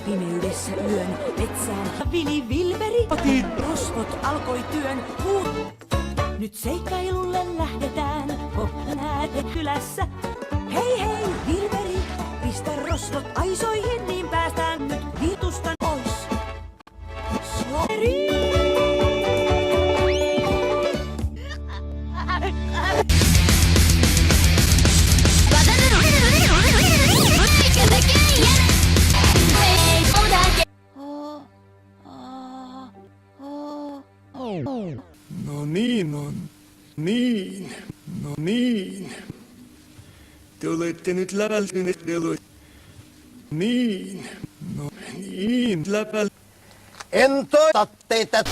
Pimeydessä yön metsään Vili Vilveri. Rosvot alkoi työn. Nyt seikkailulle lähdetään. Hoplääte kylässä. Hei hei Vilveri, pistä rosvot aisoihin, niin päästään nyt viitusta pois. Sori! No niin on. Niin. No niin. Te olette nyt läpältyneet deloit. Niin. No niin. En toita teitä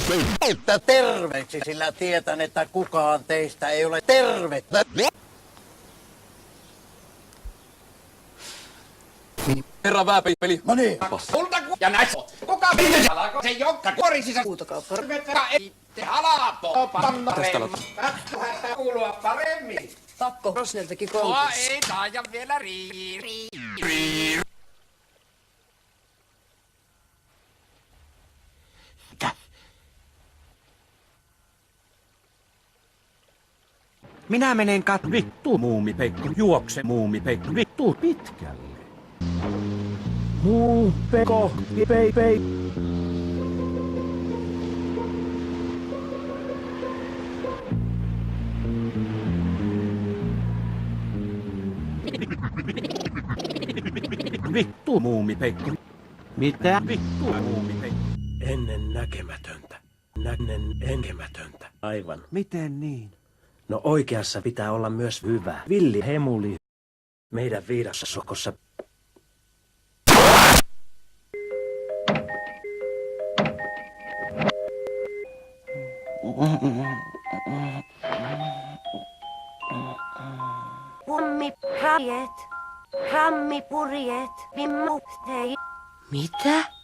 terveeksi, sillä tietän, että kukaan teistä ei ole tervettä. Herra vääpeli. No niin. Ja näissä. Kuka alako se jonka kuorisissa huutokauppa. Te halapo. Tästä kuulua paremmin. Pakko Rosneltakin koulutus. Ei taaja vielä riiri. Minä menen vittu muumipekko, juokse muumipekko, vittu pitkälle. Muupekko, pei. Vittu muumipekko. Mitä? Vittu muumipekko. Ennen näkemätöntä. Enkemätöntä. Aivan. Miten niin? No oikeassa pitää olla myös hyvä. Villi hemuli. Meidän viidassa sokossa. Kummipurjeet, krammipurjeet, vimmuhtei. Mitä?